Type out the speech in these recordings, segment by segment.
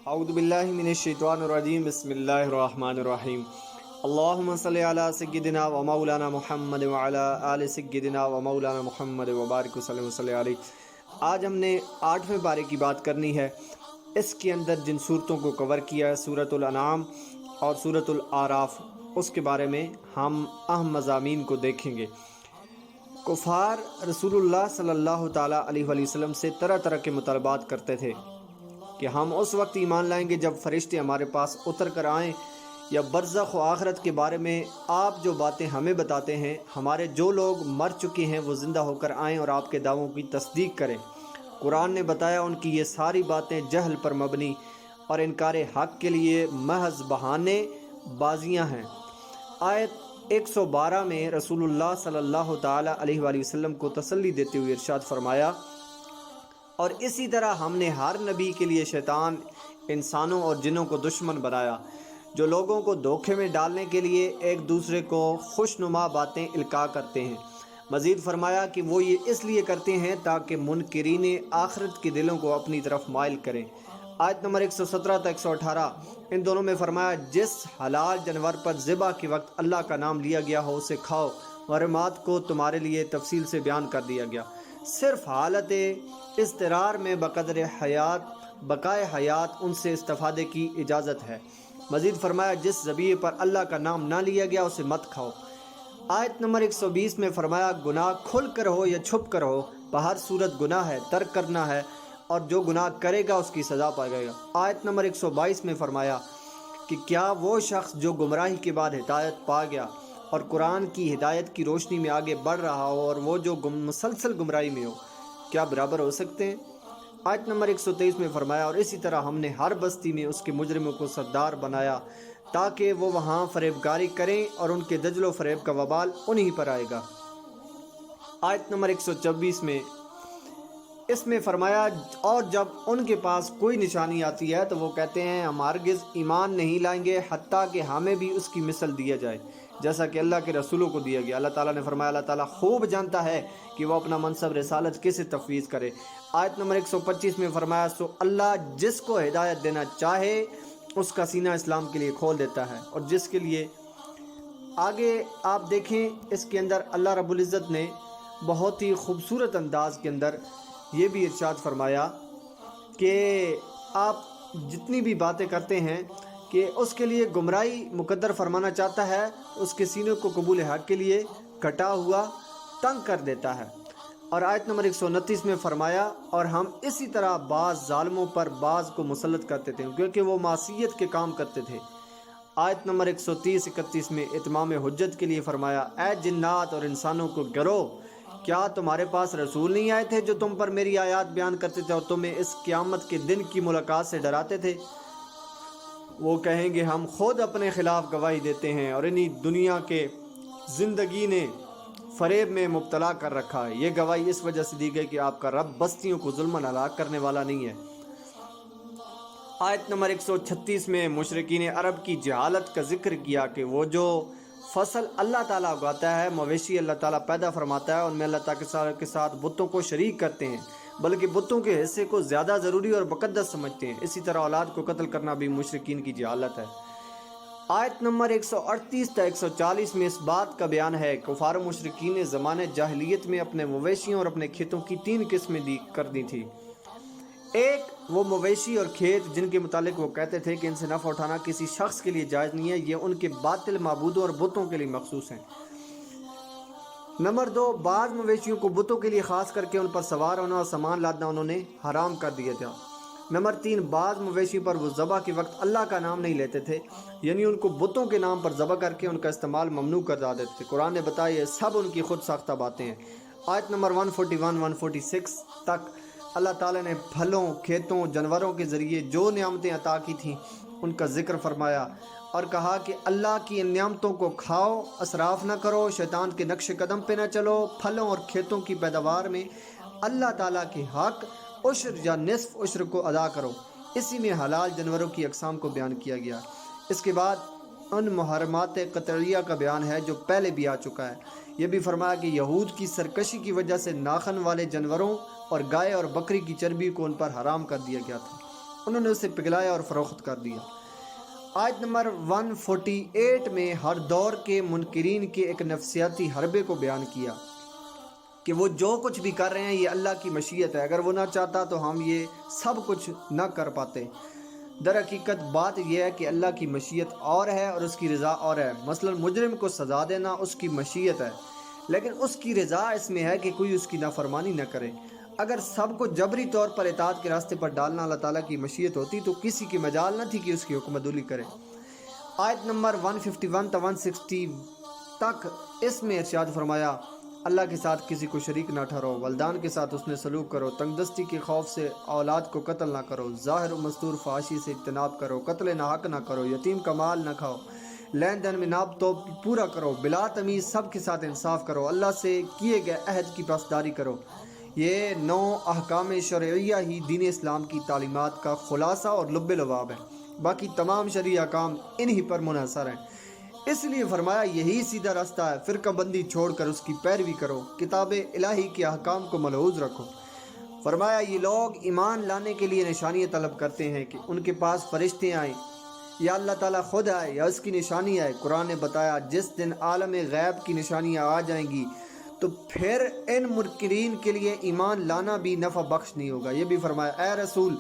اعوذ باللہ من الشیطان الرجیم بسم اللہ الرحمن الرحیم اللہم صلی علی سیدنا و مولانا محمد وعلی آل سیدنا و مولانا محمد وبارک وسلم صلی علیہ۔ آج ہم نے 8ویں پارے کی بات کرنی ہے۔ اس کے اندر جن صورتوں کو کور کیا ہے سورۃ الانعام اور سورۃ الاعراف، اس کے بارے میں ہم اہم مضامین کو دیکھیں گے۔ کفار رسول اللہ صلی اللہ تعالیٰ علیہ وسلم سے طرح طرح کے مطالبات کرتے تھے کہ ہم اس وقت ایمان لائیں گے جب فرشتے ہمارے پاس اتر کر آئیں، یا برزخ و آخرت کے بارے میں آپ جو باتیں ہمیں بتاتے ہیں، ہمارے جو لوگ مر چکے ہیں وہ زندہ ہو کر آئیں اور آپ کے دعووں کی تصدیق کریں۔ قرآن نے بتایا ان کی یہ ساری باتیں جہل پر مبنی اور انکار حق کے لیے محض بہانے بازیاں ہیں۔ آیت 112 میں رسول اللہ صلی اللہ تعالیٰ علیہ وآلہ وسلم کو تسلی دیتے ہوئے ارشاد فرمایا، اور اسی طرح ہم نے ہر نبی کے لیے شیطان انسانوں اور جنوں کو دشمن بنایا، جو لوگوں کو دھوکے میں ڈالنے کے لیے ایک دوسرے کو خوشنما باتیں القاء کرتے ہیں۔ مزید فرمایا کہ وہ یہ اس لیے کرتے ہیں تاکہ منکرین آخرت کے دلوں کو اپنی طرف مائل کریں۔ آیت نمبر 117 تا 118 ان دونوں میں فرمایا، جس حلال جانور پر ذبح کے وقت اللہ کا نام لیا گیا ہو اسے کھاؤ، محرمات کو تمہارے لیے تفصیل سے بیان کر دیا گیا، صرف حالت اضطرار میں بقائے حیات ان سے استفادے کی اجازت ہے۔ مزید فرمایا، جس ذبیحے پر اللہ کا نام نہ لیا گیا اسے مت کھاؤ۔ آیت نمبر 120 میں فرمایا، گناہ کھل کر ہو یا چھپ کر ہو، بہر صورت گناہ ہے، ترک کرنا ہے، اور جو گناہ کرے گا اس کی سزا پائے گا۔ آیت نمبر 122 میں فرمایا کہ کیا وہ شخص جو گمراہی کے بعد ہدایت پا گیا اور قرآن کی ہدایت کی روشنی میں آگے بڑھ رہا ہو، اور وہ جو مسلسل گمراہی میں ہو، کیا برابر ہو سکتے ہیں؟ آیت نمبر 123 میں فرمایا، اور اسی طرح ہم نے ہر بستی میں اس کے مجرموں کو سردار بنایا تاکہ وہ وہاں فریبکاری کریں، اور ان کے دجل و فریب کا وبال انہی پر آئے گا۔ آیت نمبر 124 میں اس میں فرمایا، اور جب ان کے پاس کوئی نشانی آتی ہے تو وہ کہتے ہیں ہم ہرگز ایمان نہیں لائیں گے حتیٰ کہ ہمیں بھی اس کی مثل دیا جائے جیسا کہ اللہ کے رسولوں کو دیا گیا۔ اللہ تعالیٰ نے فرمایا، اللہ تعالیٰ خوب جانتا ہے کہ وہ اپنا منصب رسالت کسے تفویض کرے۔ آیت نمبر 125 میں فرمایا، سو اللہ جس کو ہدایت دینا چاہے اس کا سینہ اسلام کے لیے کھول دیتا ہے، اور جس کے لیے آگے آپ دیکھیں اس کے اندر اللہ رب العزت نے بہت ہی خوبصورت انداز کے اندر یہ بھی ارشاد فرمایا کہ آپ جتنی بھی باتیں کرتے ہیں کہ اس کے لیے گمراہی مقدر فرمانا چاہتا ہے، اس کے سینے کو قبول حق کے لیے کٹا ہوا تنگ کر دیتا ہے۔ اور آیت نمبر 129 میں فرمایا، اور ہم اسی طرح بعض ظالموں پر بعض کو مسلط کرتے تھے کیونکہ وہ معصیت کے کام کرتے تھے۔ آیت نمبر 130-31 میں اتمام حجت کے لیے فرمایا، اے جنات اور انسانوں کو گروہ، کیا تمہارے پاس رسول نہیں آئے تھے جو تم پر میری آیات بیان کرتے تھے اور تمہیں اس قیامت کے دن کی ملاقات سے ڈراتے تھے؟ وہ کہیں گے ہم خود اپنے خلاف گواہی دیتے ہیں، اور انہی دنیا کے زندگی نے فریب میں مبتلا کر رکھا ہے۔ یہ گواہی اس وجہ سے دی گئی کہ آپ کا رب بستیوں کو ظلماً ہلاک کرنے والا نہیں ہے۔ آیت نمبر 136 میں مشرکین عرب کی جہالت کا ذکر کیا کہ وہ جو فصل اللہ تعالیٰ اگاتا ہے، مویشی اللہ تعالیٰ پیدا فرماتا ہے، ان میں اللہ تعالیٰ کے ساتھ بتوں کو شریک کرتے ہیں، بلکہ بتوں کے حصے کو زیادہ ضروری اور مقدس سمجھتے ہیں۔ اسی طرح اولاد کو قتل کرنا بھی مشرکین کی جہالت ہے۔ آیت نمبر 138 تا 140 میں اس بات کا بیان ہے، کفار و مشرکین نے زمانے جاہلیت میں اپنے مویشیوں اور اپنے کھیتوں کی 3 قسمیں کر دی تھی۔ ایک وہ مویشی اور کھیت جن کے متعلق وہ کہتے تھے کہ ان سے نفع اٹھانا کسی شخص کے لیے جائز نہیں ہے، یہ ان کے باطل معبودوں اور بتوں کے لیے مخصوص ہیں۔ نمبر 2، بعض مویشیوں کو بتوں کے لیے خاص کر کے ان پر سوار ہونا اور سامان لادنا انہوں نے حرام کر دیا تھا۔ نمبر 3، بعض مویشی پر وہ ذبح کے وقت اللہ کا نام نہیں لیتے تھے، یعنی ان کو بتوں کے نام پر ذبح کر کے ان کا استعمال ممنوع کر دیتے تھے۔ قرآن نے بتایا یہ سب ان کی خود ساختہ باتیں ہیں۔ آیت نمبر 141-146 تک اللہ تعالیٰ نے پھلوں، کھیتوں، جانوروں کے ذریعے جو نعمتیں عطا کی تھیں ان کا ذکر فرمایا، اور کہا کہ اللہ کی ان نعمتوں کو کھاؤ، اسراف نہ کرو، شیطان کے نقش قدم پہ نہ چلو، پھلوں اور کھیتوں کی پیداوار میں اللہ تعالیٰ کے حق عشر یا نصف عشر کو ادا کرو۔ اسی میں حلال جانوروں کی اقسام کو بیان کیا گیا۔ اس کے بعد ان محرمات قطعیہ کا بیان ہے جو پہلے بھی آ چکا ہے۔ یہ بھی فرمایا کہ یہود کی سرکشی کی وجہ سے ناخن والے جانوروں اور گائے اور بکری کی چربی کو ان پر حرام کر دیا گیا تھا۔ انہوں نے اسے پگھلایا اور فروخت کر دیا۔ آیت نمبر 148 میں ہر دور کے منکرین کے ایک نفسیاتی حربے کو بیان کیا کہ وہ جو کچھ بھی کر رہے ہیں یہ اللہ کی مشیت ہے، اگر وہ نہ چاہتا تو ہم یہ سب کچھ نہ کر پاتے۔ در حقیقت بات یہ ہے کہ اللہ کی مشیت اور ہے اور اس کی رضا اور ہے۔ مثلا مجرم کو سزا دینا اس کی مشیت ہے، لیکن اس کی رضا اس میں ہے کہ کوئی اس کی نافرمانی نہ کرے۔ اگر سب کو جبری طور پر اطاعت کے راستے پر ڈالنا اللہ تعالیٰ کی مشیت ہوتی تو کسی کی مجال نہ تھی کہ اس کی حکم عدولی کرے۔ آیت نمبر 151 تا 160 تک اس میں ارشاد فرمایا، اللہ کے ساتھ کسی کو شریک نہ ٹھہراؤ، والدان کے ساتھ اس نے سلوک کرو، تنگ دستی کے خوف سے اولاد کو قتل نہ کرو، ظاہر و مستور فحاشی سے اجتناب کرو، قتل ناحق نہ کرو، یتیم کا مال نہ کھاؤ، لین دین میں ناب تو پورا کرو، بلا تمیز سب کے ساتھ انصاف کرو، اللہ سے کیے گئے عہد کی پاسداری کرو۔ یہ 9 احکام شرعیہ ہی دین اسلام کی تعلیمات کا خلاصہ اور لب لباب ہے، باقی تمام شرعی احکام انہی پر منحصر ہیں۔ اس لیے فرمایا یہی سیدھا راستہ ہے، فرقہ بندی چھوڑ کر اس کی پیروی کرو، کتاب الہی کے احکام کو ملحوظ رکھو۔ فرمایا یہ لوگ ایمان لانے کے لیے نشانیاں طلب کرتے ہیں کہ ان کے پاس فرشتے آئیں یا اللہ تعالیٰ خود آئے یا اس کی نشانی آئے۔ قرآن نے بتایا جس دن عالم غیب کی نشانیاں آ جائیں گی تو پھر ان منکرین کے لیے ایمان لانا بھی نفع بخش نہیں ہوگا۔ یہ بھی فرمایا اے رسول،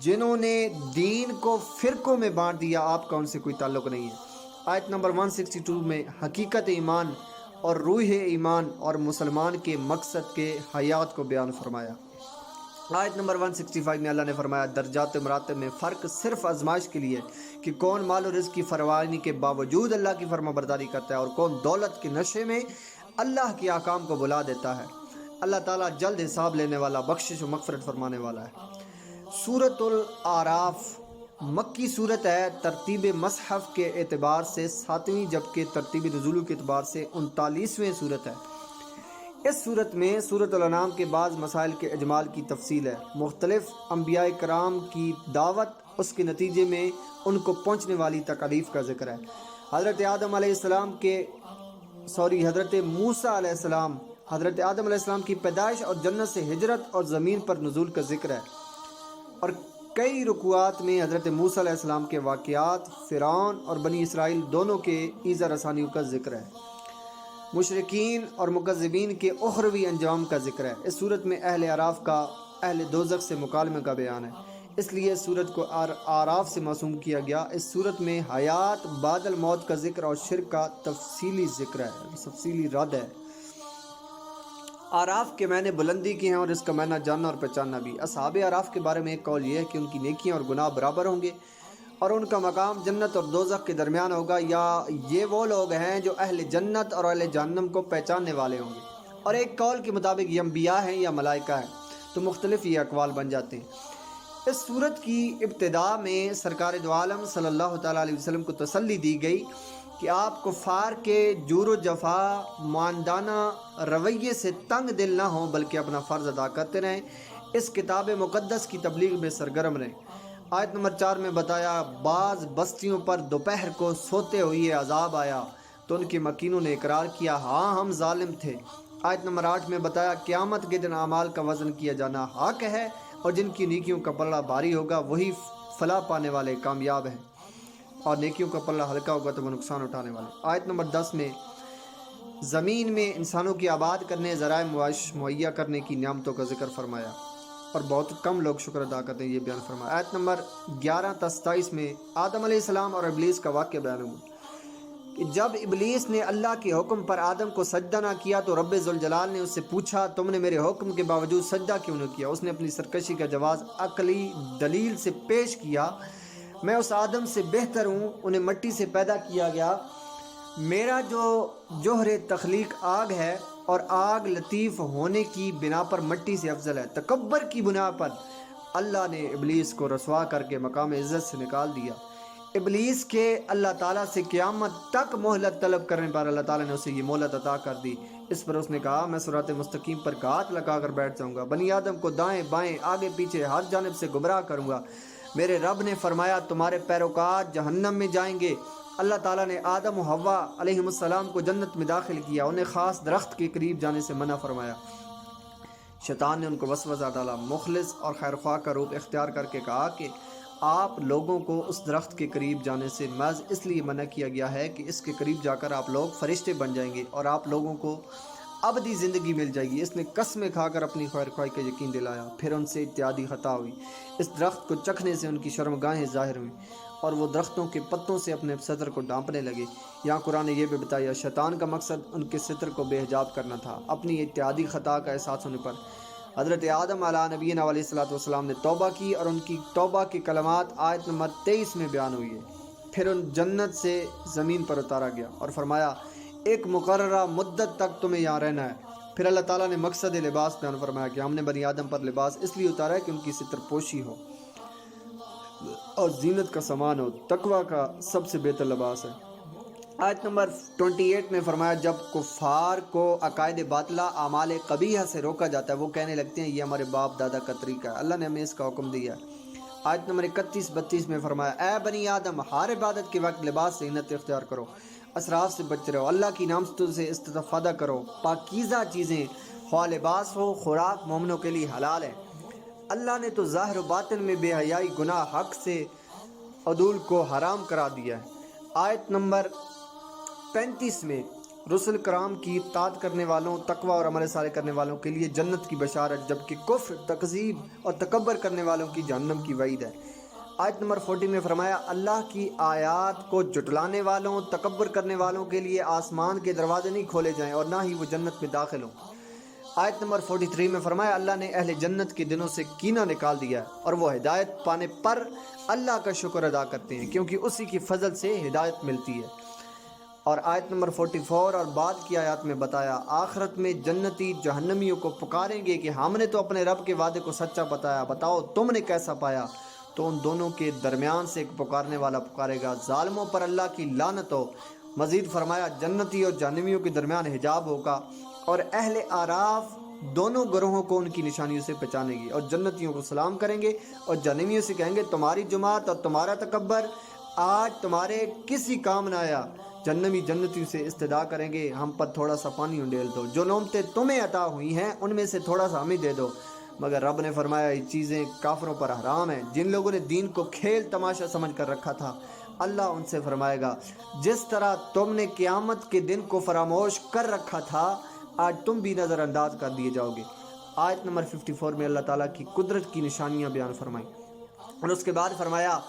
جنہوں نے دین کو فرقوں میں بانٹ دیا آپ کا ان سے کوئی تعلق نہیں ہے۔ آیت نمبر 162 میں حقیقت ایمان اور روح ایمان اور مسلمان کے مقصد کے حیات کو بیان فرمایا۔ آیت نمبر 165 میں اللہ نے فرمایا درجات مراتب میں فرق صرف آزمائش کے لیے کہ کون مال و رزق کی فراوانی کے باوجود اللہ کی فرما برداری کرتا ہے اور کون دولت کے نشے میں اللہ کے احکام کو بلا دیتا ہے۔ اللہ تعالیٰ جلد حساب لینے والا، بخشش و مغفرت فرمانے والا ہے۔ سورۃ الاعراف مکی صورت ہے، ترتیب مصحف کے اعتبار سے 7ویں جبکہ ترتیب نزول کے اعتبار سے 39ویں صورت ہے۔ اس صورت میں سورۃ الانعام کے بعض مسائل کے اجمال کی تفصیل ہے، مختلف انبیاء کرام کی دعوت، اس کے نتیجے میں ان کو پہنچنے والی تکالیف کا ذکر ہے۔ حضرت آدم علیہ السلام حضرت موسیٰ علیہ السلام، حضرت آدم علیہ السلام کی پیدائش اور جنت سے ہجرت اور زمین پر نزول کا ذکر ہے، اور کئی رکوعات میں حضرت موسیٰ علیہ السلام کے واقعات، فرعون اور بنی اسرائیل دونوں کے ایذا رسانیوں کا ذکر ہے۔ مشرکین اور مکذبین کے اخروی انجام کا ذکر ہے۔ اس صورت میں اہل اعراف کا اہل دوزخ سے مکالمے کا بیان ہے، اس لیے اس صورت کو اعراف سے موسوم کیا گیا۔ اس صورت میں حیات بعد الموت کا ذکر اور شرک کا تفصیلی ذکر ہے، تفصیلی رد ہے۔ اعراف کے معنی بلندی کے ہیں اور اس کا معنی جاننا اور پہچاننا بھی۔ اصحاب اعراف کے بارے میں ایک قول یہ ہے کہ ان کی نیکیاں اور گناہ برابر ہوں گے اور ان کا مقام جنت اور دوزخ کے درمیان ہوگا، یا یہ وہ لوگ ہیں جو اہل جنت اور اہل جہنم کو پہچاننے والے ہوں گے، اور ایک قول کے مطابق یہ انبیاء ہیں یا ملائکہ ہیں، تو مختلف یہ اقوال بن جاتے ہیں۔ اس صورت کی ابتدا میں سرکار دو عالم صلی اللہ تعالیٰ علیہ وسلم کو تسلی دی گئی کہ آپ کفار کے جور و جفا معاندانہ رویے سے تنگ دل نہ ہوں، بلکہ اپنا فرض ادا کرتے رہیں، اس کتاب مقدس کی تبلیغ میں سرگرم رہیں۔ آیت نمبر 4 میں بتایا بعض بستیوں پر دوپہر کو سوتے ہوئے عذاب آیا تو ان کے مکینوں نے اقرار کیا ہاں ہم ظالم تھے۔ آیت نمبر 8 میں بتایا قیامت کے دن اعمال کا وزن کیا جانا حق ہے، اور جن کی نیکیوں کا پلڑا بھاری ہوگا وہی فلاح پانے والے کامیاب ہیں، اور نیکیوں کا پلڑا ہلکا ہوگا تو وہ نقصان اٹھانے والے۔ آیت نمبر 10 میں زمین میں انسانوں کی آباد کرنے، ذرائع معاش مہیا کرنے کی نعمتوں کا ذکر فرمایا، اور بہت کم لوگ شکر ادا کرتے ہیں، یہ بیان فرمایا۔ آیت نمبر 11 تا 27 میں آدم علیہ السلام اور ابلیس کا واقعہ بیان ہوا کہ جب ابلیس نے اللہ کے حکم پر آدم کو سجدہ نہ کیا تو رب ذوالجلال نے اس سے پوچھا تم نے میرے حکم کے باوجود سجدہ کیوں نہ کیا؟ اس نے اپنی سرکشی کا جواز عقلی دلیل سے پیش کیا، میں اس آدم سے بہتر ہوں، انہیں مٹی سے پیدا کیا گیا، میرا جو جوہر تخلیق آگ ہے اور آگ لطیف ہونے کی بنا پر مٹی سے افضل ہے۔ تکبر کی بنا پر اللہ نے ابلیس کو رسوا کر کے مقام عزت سے نکال دیا۔ ابلیس کے اللہ تعالیٰ سے قیامت تک مہلت طلب کرنے پر اللہ تعالیٰ نے اسے یہ مہلت عطا کر دی۔ اس پر اس نے کہا میں صراط مستقیم پر گھات لگا کر بیٹھ جاؤں گا، بنی آدم کو دائیں بائیں آگے پیچھے ہر جانب سے گمراہ کروں گا۔ میرے رب نے فرمایا تمہارے پیروکار جہنم میں جائیں گے۔ اللہ تعالیٰ نے آدم و حوا علیہ السلام کو جنت میں داخل کیا، انہیں خاص درخت کے قریب جانے سے منع فرمایا۔ شیطان نے ان کو وسوسہ ڈالا، مخلص اور خیر خواہ کا روپ اختیار کر کے کہا کہ آپ لوگوں کو اس درخت کے قریب جانے سے محض اس لیے منع کیا گیا ہے کہ اس کے قریب جا کر آپ لوگ فرشتے بن جائیں گے اور آپ لوگوں کو ابدی زندگی مل جائے گی۔ اس نے قسمیں کھا کر اپنی خیر خواہی کا یقین دلایا، پھر ان سے اتحادی خطا ہوئی۔ اس درخت کو چکھنے سے ان کی شرمگاہیں ظاہر ہوئیں اور وہ درختوں کے پتوں سے اپنے ستر کو ڈھانپنے لگے۔ یہاں قرآن نے یہ بھی بتایا شیطان کا مقصد ان کے ستر کو بے حجاب کرنا تھا۔ اپنی اتحادی خطا کا احساس ہونے پر حضرت آدم علیہ نبینا علیہ الصلوۃ والسلام نے توبہ کی اور ان کی توبہ کے کلمات آیت نمبر 23 میں بیان ہوئی ہے۔ پھر ان جنت سے زمین پر اتارا گیا اور فرمایا ایک مقررہ مدت تک تمہیں یہاں رہنا ہے۔ پھر اللہ تعالیٰ نے مقصد لباس بیان فرمایا کہ ہم نے بنی آدم پر لباس اس لیے اتارا ہے کہ ان کی ستر پوشی ہو اور زینت کا سامان ہو۔ تقوی کا سب سے بہتر لباس ہے۔ آیت نمبر 28 میں فرمایا جب کفار کو عقائد باطلہ اعمال قبیحہ سے روکا جاتا ہے وہ کہنے لگتے ہیں یہ ہمارے باپ دادا کا طریقہ ہے، اللہ نے ہمیں اس کا حکم دیا ہے۔ آیت نمبر 31-32 میں فرمایا اے بنی آدم ہر عبادت کے وقت لباس سے زینت اختیار کرو، اسراف سے بچ رہو، اللہ کی نعمتوں سے استفادہ کرو، پاکیزہ چیزیں خواہ لباس ہو خوراک مومنوں کے لیے حلال ہے۔ اللہ نے تو ظاہر و باطن میں بے حیائی گناہ حق سے عدول کو حرام کرا دیا ہے۔ آیت نمبر 35 میں رسل کرام کی اطاعت کرنے والوں، تقوی اور عمل صالح کرنے والوں کے لیے جنت کی بشارت، جبکہ کفر، تکذیب اور تکبر کرنے والوں کی جہنم کی وعید ہے۔ آیت نمبر 40 میں فرمایا اللہ کی آیات کو جھٹلانے والوں، تکبر کرنے والوں کے لیے آسمان کے دروازے نہیں کھولے جائیں اور نہ ہی وہ جنت میں داخل ہوں۔ آیت نمبر 43 میں فرمایا اللہ نے اہل جنت کے دنوں سے کینہ نکال دیا ہے اور وہ ہدایت پانے پر اللہ کا شکر ادا کرتے ہیں کیونکہ اسی کی فضل سے ہدایت ملتی ہے۔ اور آیت نمبر 44 اور بعد کی آیات میں بتایا آخرت میں جنتی جہنمیوں کو پکاریں گے کہ ہم نے تو اپنے رب کے وعدے کو سچا بتایا، بتاؤ تم نے کیسا پایا؟ تو ان دونوں کے درمیان سے ایک پکارنے والا پکارے گا ظالموں پر اللہ کی لعنت ہو۔ مزید فرمایا جنتی اور جہنمیوں کے درمیان حجاب ہوگا اور اہل اعراف دونوں گروہوں کو ان کی نشانیوں سے پہچانے گی اور جنتیوں کو سلام کریں گے اور جہنمیوں سے کہیں گے تمہاری جماعت اور تمہارا تکبر آج تمہارے کسی کام نہ آیا۔ جہنمی جنتیوں سے استدعا کریں گے ہم پر تھوڑا سا پانی انڈیل دو، جو نعمتیں تمہیں عطا ہوئی ہیں ان میں سے تھوڑا سا ہمیں دے دو۔ مگر رب نے فرمایا یہ چیزیں کافروں پر حرام ہیں جن لوگوں نے دین کو کھیل تماشا سمجھ کر رکھا تھا۔ اللہ ان سے فرمائے گا جس طرح تم نے قیامت کے دن کو فراموش کر رکھا تھا آج تم بھی نظر انداز کر دیے جاؤ گے۔ آیت نمبر 54 میں اللہ تعالیٰ کی قدرت کی نشانیاں بیان فرمائیں اور اس کے بعد فرمایا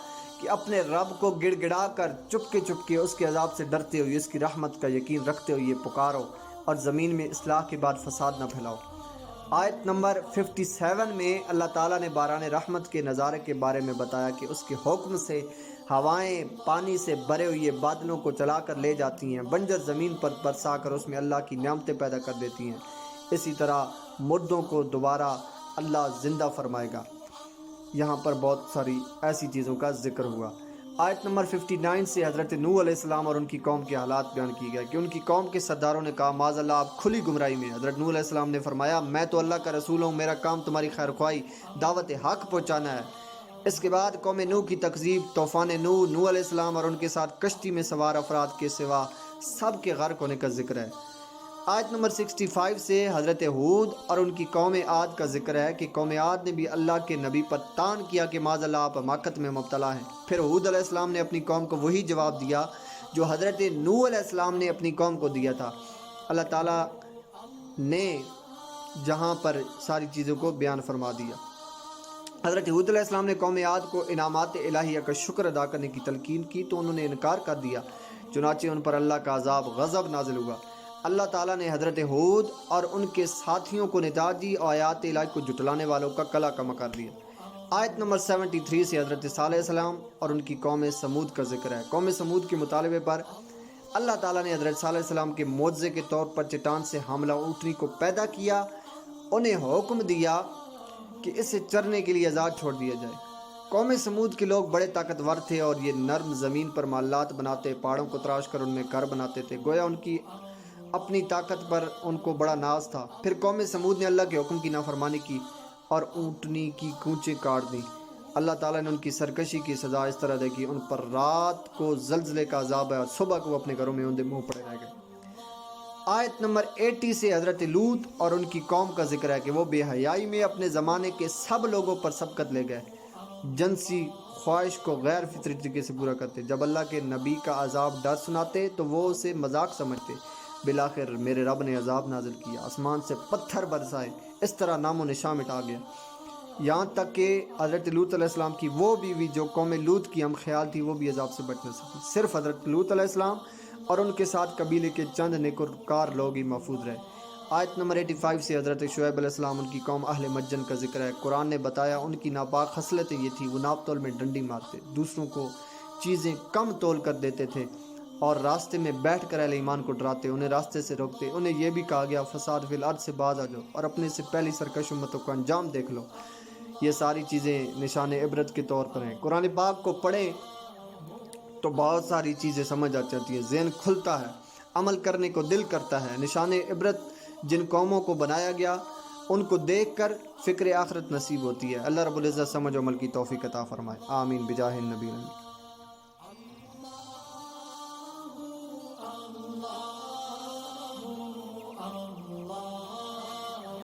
کہ اپنے رب کو گڑ گڑا کر چپکے اس کے عذاب سے ڈرتے ہوئے اس کی رحمت کا یقین رکھتے ہوئے پکارو اور زمین میں اصلاح کے بعد فساد نہ پھیلاؤ۔ آیت نمبر 57 میں اللہ تعالیٰ نے باران رحمت کے نظارے کے بارے میں بتایا کہ اس کے حکم سے ہوائیں پانی سے بھرے ہوئے بادلوں کو چلا کر لے جاتی ہیں، بنجر زمین پر برسا کر اس میں اللہ کی نعمتیں پیدا کر دیتی ہیں۔ اسی طرح مردوں کو دوبارہ اللہ زندہ فرمائے گا۔ یہاں پر بہت ساری ایسی چیزوں کا ذکر ہوا۔ آیت نمبر 59 سے حضرت نوح علیہ السلام اور ان کی قوم کے حالات بیان کی گئے کہ ان کی قوم کے سرداروں نے کہا معاذ اللہ آپ کھلی گمراہی میں۔ حضرت نوح علیہ السلام نے فرمایا میں تو اللہ کا رسول ہوں، میرا کام تمہاری خیر خواہی دعوت حق پہنچانا ہے۔ اس کے بعد قوم نوح کی تکذیب، طوفان نوح علیہ السلام اور ان کے ساتھ کشتی میں سوار افراد کے سوا سب کے غرق ہونے کا ذکر ہے۔ آیت نمبر 65 سے حضرت ہود اور ان کی قوم عاد کا ذکر ہے کہ قوم عاد نے بھی اللہ کے نبی پر طعن کیا کہ معاذ اللہ آپ حماقت میں مبتلا ہیں۔ پھر ہود علیہ السلام نے اپنی قوم کو وہی جواب دیا جو حضرت نوح علیہ السلام نے اپنی قوم کو دیا تھا۔ اللہ تعالیٰ نے جہاں پر ساری چیزوں کو بیان فرما دیا۔ حضرت ہود علیہ السلام نے قوم عاد کو انعامات الہیہ کا شکر ادا کرنے کی تلقین کی تو انہوں نے انکار کر دیا، چنانچہ ان پر اللہ کا عذاب غضب نازل ہوا۔ اللہ تعالیٰ نے حضرت ہود اور ان کے ساتھیوں کو نجات دی اور آیات الہی کو جھٹلانے والوں کا کلا کما کر دیا۔ آیت نمبر 73 سے حضرت صالح علیہ السلام اور ان کی قوم سمود کا ذکر ہے۔ قوم سمود کے مطالبے پر اللہ تعالیٰ نے حضرت صالح علیہ السلام کے معجزے کے طور پر چٹان سے حاملہ اونٹنی کو پیدا کیا، انہیں حکم دیا کہ اسے چرنے کے لیے آزاد چھوڑ دیا جائے۔ قوم سمود کے لوگ بڑے طاقتور تھے اور یہ نرم زمین پر محلات بناتے، پہاڑوں کو تراش کر ان میں گھر بناتے تھے، گویا ان کی اپنی طاقت پر ان کو بڑا ناز تھا۔ پھر قوم سمود نے اللہ کے حکم کی نافرمانی کی اور اونٹنی کی کونچیں کاٹ دیں۔ اللہ تعالیٰ نے ان کی سرکشی کی سزا اس طرح دے کہ ان پر رات کو زلزلے کا عذاب ہے اور صبح کو اپنے گھروں میں اوندے منہ پڑے رہ گئے۔ آیت نمبر 80 سے حضرت لوط اور ان کی قوم کا ذکر ہے کہ وہ بے حیائی میں اپنے زمانے کے سب لوگوں پر سبقت لے گئے، جنسی خواہش کو غیر فطری طریقے سے پورا کرتے. جب اللہ کے نبی کا عذاب ڈر سناتے تو وہ اسے مذاق سمجھتے. بالآخر میرے رب نے عذاب نازل کیا، آسمان سے پتھر برسائے، اس طرح نام و نشان مٹا گیا. یہاں تک کہ حضرت لوط علیہ السلام کی وہ بیوی جو قوم لوط کی ہم خیال تھی وہ بھی عذاب سے بچ نہ سکی. صرف حضرت لوط علیہ السلام اور ان کے ساتھ قبیلے کے چند نیکوکار لوگ ہی محفوظ رہے. آیت نمبر 85 سے حضرت شعیب علیہ السلام ان کی قوم اہل مدین کا ذکر ہے. قرآن نے بتایا ان کی ناپاک خصلتیں یہ تھی، وہ ناپ تول میں ڈنڈی مارتے، دوسروں کو چیزیں کم تول کر دیتے تھے اور راستے میں بیٹھ کر اہل ایمان کو ڈراتے، انہیں راستے سے روکتے. انہیں یہ بھی کہا گیا فساد فی الارض سے باز آ جاؤ اور اپنے سے پہلی سرکش امتوں کا انجام دیکھ لو. یہ ساری چیزیں نشان عبرت کے طور پر ہیں. قرآن پاک کو پڑھیں تو بہت ساری چیزیں سمجھ آ جاتی ہیں، ذہن کھلتا ہے، عمل کرنے کو دل کرتا ہے. نشان عبرت جن قوموں کو بنایا گیا ان کو دیکھ کر فکر آخرت نصیب ہوتی ہے. اللہ رب العزت سمجھ و عمل کی توفیق عطا فرمائے. آمین بجاہ النبی.